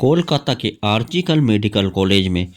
कोलकाता के आर्जिकल medical college में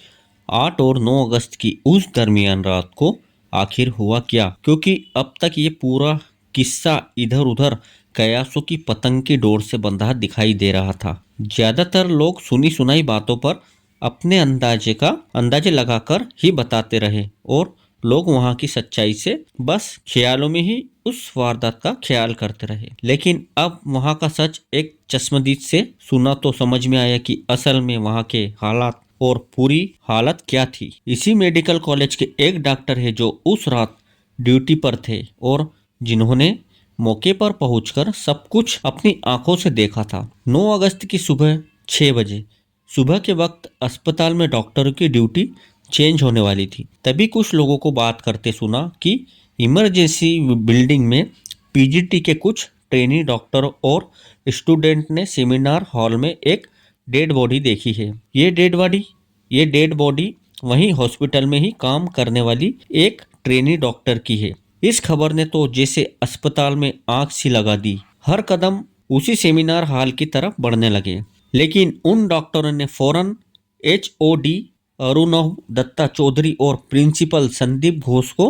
8 और 9 अगस्त की उस दरमियान रात को आखिर हुआ क्या? क्योंकि अब तक ये पूरा किस्सा इधर उधर कयासों की पतंग की डोर से बंधा दिखाई दे रहा था। ज्यादातर लोग सुनी सुनाई बातों पर अपने अंदाजे लगाकर ही बताते रहे और लोग वहां की सच्चाई से बस ख्यालों में ही उस वारदात का ख्याल करते रहे। लेकिन अब वहां का सच एक चश्मदीद से सुना तो समझ में आया कि असल में वहां के हालात और पूरी हालत क्या थी। इसी मेडिकल कॉलेज के एक डॉक्टर है जो उस रात ड्यूटी पर थे और जिन्होंने मौके पर पहुंचकर सब कुछ अपनी आंखों से देखा था। 9 अगस्त की सुबह 6 बजे सुबह के वक्त अस्पताल में डॉक्टरों की ड्यूटी चेंज होने वाली थी। तभी कुछ लोगों को बात करते सुना कि इमरजेंसी बिल्डिंग में पीजीटी के कुछ ट्रेनी डॉक्टर और स्टूडेंट ने सेमिनार हॉल में एक डेड बॉडी देखी है। ये डेड बॉडी वहीं हॉस्पिटल में ही काम करने वाली एक ट्रेनी डॉक्टर की है। इस खबर ने तो जैसे अस्पताल में आग सी लगा दी। हर कदम उसी सेमिनार हॉल की तरफ बढ़ने लगे। लेकिन उन डॉक्टरों ने फौरन HOD अरुणव दत्ता चौधरी और प्रिंसिपल संदीप घोष को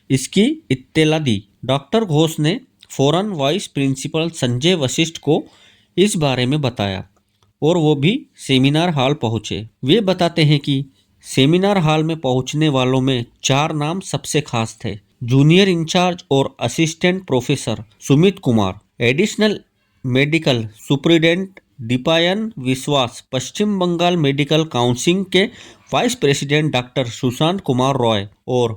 इसकी इत्तला दी। डॉक्टर घोष ने फौरन वाइस प्रिंसिपल संजय वशिष्ठ को इस बारे में बताया और वो भी सेमिनार हॉल पहुंचे। वे बताते हैं कि सेमिनार हॉल में पहुंचने वालों में 4 नाम सबसे खास थे। जूनियर इंचार्ज और assistant professor Sumit Kumar, additional medical superintendent Deepayan विश्वास, पश्चिम बंगाल मेडिकल काउंसिल के vice president doctor Sushant Kumar Roy और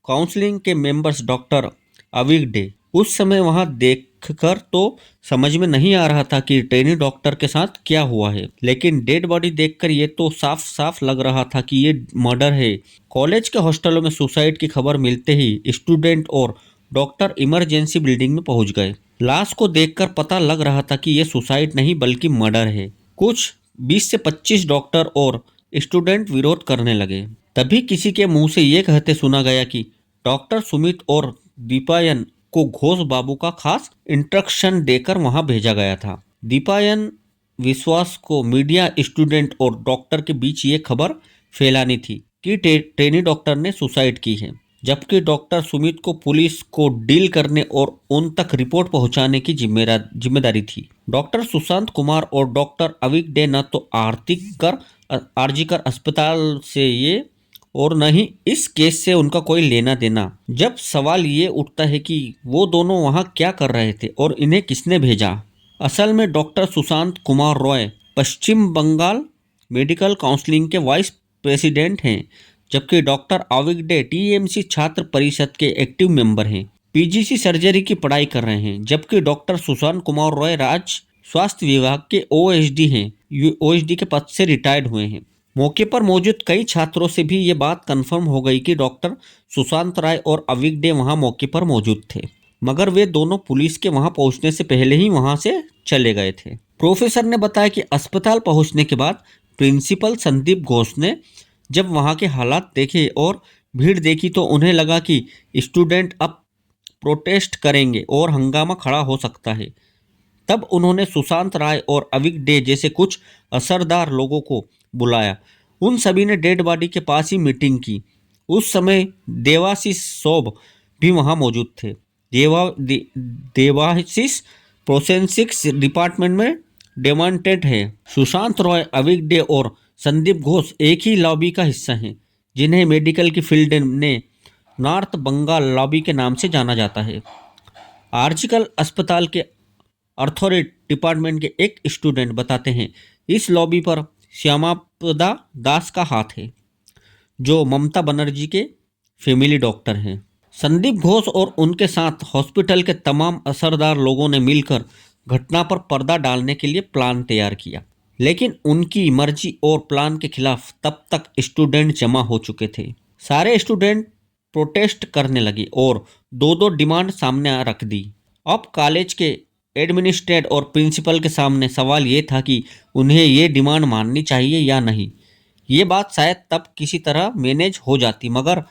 काउंसिलिंग के मेंबर्स डॉक्टर अविग डे। उस समय वहां देखकर तो समझ में नहीं आ रहा था कि ट्रेनी डॉक्टर के साथ क्या हुआ है, लेकिन डेड बॉडी देखकर ये तो साफ साफ लग रहा था कि ये मर्डर है। कॉलेज के हॉस्टलों में सुसाइड की खबर मिलते ही स्टूडेंट और डॉक्टर इमरजेंसी बिल्डिंग में पहुंच गए। लाश को देखकर पता लग रहा था कि यह सुसाइड नहीं बल्कि मर्डर है। कुछ 20 से 25 डॉक्टर और स्टूडेंट विरोध करने लगे। तभी किसी के मुंह से ये कहते सुना गया कि डॉक्टर सुमित और दीपायन को घोष बाबू का खास इंस्ट्रक्शन देकर वहां भेजा गया था। दीपायन विश्वास को मीडिया, स्टूडेंट और डॉक्टर के बीच ये खबर फैलानी थी कि ट्रेनी डॉक्टर ने सुसाइड की है, जबकि डॉक्टर सुमित को पुलिस को डील करने और उन तक रिपोर्ट पहुंचाने की जिम्मेदारी थी। डॉक्टर सुशांत कुमार और डॉक्टर अविग डे न तो आरजीकर अस्पताल से ये और न ही इस केस से उनका कोई लेना देना। जब सवाल ये उठता है कि वो दोनों वहां क्या कर रहे थे और इन्हें किसने भेजा। असल में डॉक्टर सुशांत कुमार रॉय पश्चिम बंगाल मेडिकल काउंसिलिंग के वाइस प्रेसिडेंट हैं, जबकि डॉक्टर अविग डे TMC छात्र परिषद के एक्टिव मेंबर हैं। PGC सर्जरी की पढ़ाई कर रहे हैं, जबकि डॉक्टर सुशांत कुमार रॉय राज्य स्वास्थ्य विभाग के OSD हैं। OSD के पद से रिटायर्ड हुए हैं। मौके पर मौजूद कई छात्रों से भी ये बात कंफर्म हो गई कि डॉक्टर सुशांत राय और अविग डे वहां मौके पर मौजूद थे, मगर वे दोनों पुलिस के वहां पहुंचने से पहले ही वहां से चले गए थे। प्रोफेसर ने बताया कि अस्पताल पहुंचने के बाद प्रिंसिपल संदीप घोष ने जब वहां के हालात देखे और भीड़ देखी तो उन्हें लगा कि स्टूडेंट अब प्रोटेस्ट करेंगे और हंगामा खड़ा हो सकता है। तब उन्होंने सुशांत राय और अविग डे जैसे कुछ असरदार लोगों को बुलाया। उन सभी ने डेड बॉडी के पास ही मीटिंग की। उस समय देवाशीष सौब भी वहां मौजूद थे। देवाशीष फोरेंसिक्स डिपार्टमेंट में डेमोनेंट है। सुशांत रॉय, अविग डे और संदीप घोष एक ही लॉबी का हिस्सा हैं, जिन्हें मेडिकल की फील्ड ने नॉर्थ बंगाल लॉबी के नाम से जाना जाता है। आर्जिकल अस्पताल के ऑर्थोपेडिक डिपार्टमेंट के एक स्टूडेंट बताते हैं, इस लॉबी पर श्यामापदा दास का हाथ है, जो ममता बनर्जी के फैमिली डॉक्टर हैं। संदीप घोष और उनके साथ हॉस्पिटल के तमाम असरदार लोगों ने मिलकर घटना पर पर्दा डालने के लिए प्लान तैयार किया, लेकिन उनकी मर्जी और प्लान के खिलाफ तब तक स्टूडेंट जमा हो चुके थे। सारे स्टूडेंट प्रोटेस्ट करने लगे और 2-2 डिमांड सामने रख दी। अब कॉलेज के एडमिनिस्ट्रेटर और प्रिंसिपल के सामने सवाल ये था कि उन्हें ये डिमांड माननी चाहिए या नहीं। ये बात शायद तब किसी तरह मैनेज हो जाती, मगर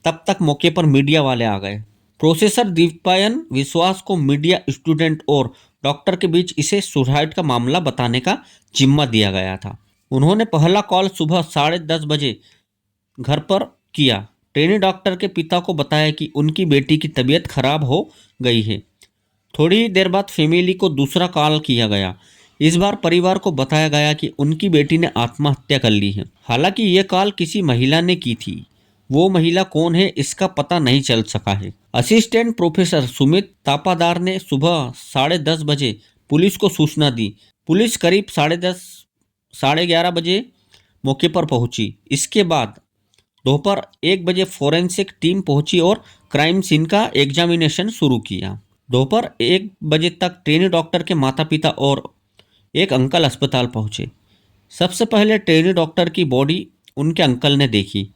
तब तक मौके पर मीडिया वाले आ गए। प्रोफेसर दीपायन विश्वास को मीडिया, स्टूडेंट और डॉक्टर के बीच इसे सुसाइड का मामला बताने का जिम्मा दिया गया था। उन्होंने पहला कॉल सुबह 10:30 बजे घर पर किया। ट्रेनी डॉक्टर के पिता को बताया कि उनकी बेटी की तबीयत खराब हो गई है। थोड़ी ही देर बाद फैमिली को दूसरा कॉल किया गया। इस बार परिवार को बताया गया कि उनकी बेटी ने आत्महत्या कर ली है। हालांकि ये कॉल किसी महिला ने की थी। वो महिला कौन है इसका पता नहीं चल सका है। असिस्टेंट प्रोफेसर सुमित तापादार ने सुबह 10:30 बजे पुलिस को सूचना दी। पुलिस करीब 10:30 11:30 बजे मौके पर पहुंची। इसके बाद दोपहर 1 बजे फोरेंसिक टीम पहुंची और क्राइम सीन का एग्जामिनेशन शुरू किया। दोपहर 1 बजे तक ट्रेनी डॉक्टर के माता पिता और एक अंकल अस्पताल पहुंचे। सबसे पहले ट्रेनी डॉक्टर की बॉडी उनके अंकल ने देखी।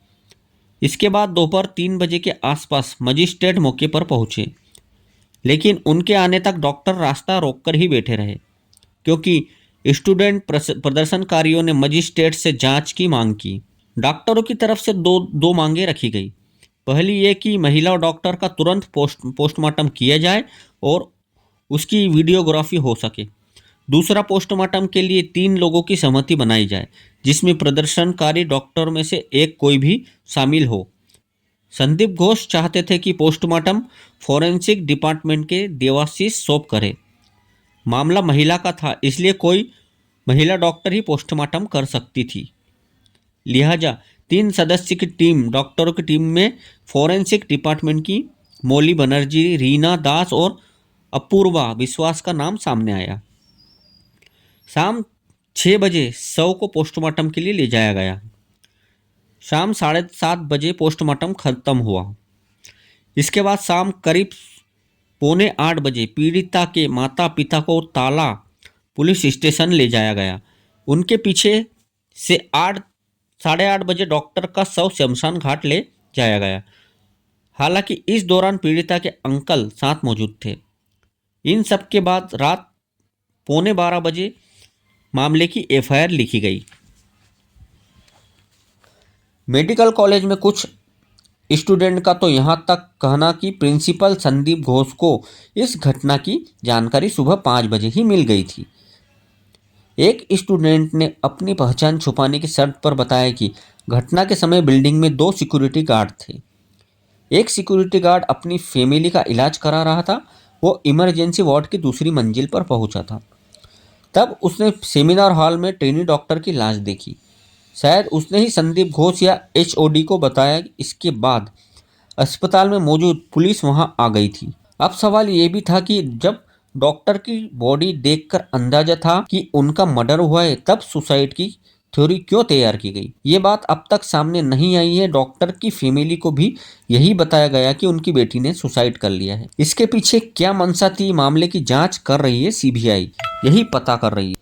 इसके बाद दोपहर 3 बजे के आसपास मजिस्ट्रेट मौके पर पहुंचे, लेकिन उनके आने तक डॉक्टर रास्ता रोककर ही बैठे रहे, क्योंकि स्टूडेंट प्रदर्शनकारियों ने मजिस्ट्रेट से जांच की मांग की। डॉक्टरों की तरफ से दो मांगे रखी गई। पहली ये कि महिला डॉक्टर का तुरंत पोस्टमार्टम किया जाए और उसकी वीडियोग्राफी हो सके। दूसरा, पोस्टमार्टम के लिए 3 लोगों की सहमति बनाई जाए, जिसमें प्रदर्शनकारी डॉक्टर में से एक कोई भी शामिल हो। संदीप घोष चाहते थे कि पोस्टमार्टम फोरेंसिक डिपार्टमेंट के देवाशीष सौंप करे। मामला महिला का था, इसलिए कोई महिला डॉक्टर ही पोस्टमार्टम कर सकती थी। लिहाजा 3 सदस्य की टीम, डॉक्टरों की टीम में फोरेंसिक डिपार्टमेंट की मौली बनर्जी, रीना दास और अपूर्वा विश्वास का नाम सामने आया। शाम 6 बजे शव को पोस्टमार्टम के लिए ले जाया गया। शाम 7:30 बजे पोस्टमार्टम खत्म हुआ। इसके बाद शाम करीब 7:45 बजे पीड़िता के माता पिता को ताला पुलिस स्टेशन ले जाया गया। उनके पीछे से 8:30 बजे डॉक्टर का शव शमशान घाट ले जाया गया। हालांकि इस दौरान पीड़िता के अंकल साथ मौजूद थे। इन सब के बाद रात 11:15 बजे मामले की एफआईआर लिखी गई। मेडिकल कॉलेज में कुछ स्टूडेंट का तो यहाँ तक कहना कि प्रिंसिपल संदीप घोष को इस घटना की जानकारी सुबह 5 बजे ही मिल गई थी। एक स्टूडेंट ने अपनी पहचान छुपाने की शर्त पर बताया कि घटना के समय बिल्डिंग में 2 सिक्योरिटी गार्ड थे। एक सिक्योरिटी गार्ड अपनी फैमिली का इलाज करा रहा था। वो इमरजेंसी वार्ड की दूसरी मंजिल पर पहुंचा था। तब उसने सेमिनार हॉल में ट्रेनी डॉक्टर की लाश देखी। शायद उसने ही संदीप घोष या एचओडी को बताया। इसके बाद अस्पताल में मौजूद पुलिस वहां आ गई थी। अब सवाल ये भी था कि जब डॉक्टर की बॉडी देखकर अंदाजा था कि उनका मर्डर हुआ है, तब सुसाइड की थ्योरी क्यों तैयार की गई? ये बात अब तक सामने नहीं आई है। डॉक्टर की फैमिली को भी यही बताया गया कि उनकी बेटी ने सुसाइड कर लिया है। इसके पीछे क्या मंशा थी, मामले की जांच कर रही है सीबीआई, यही पता कर रही है।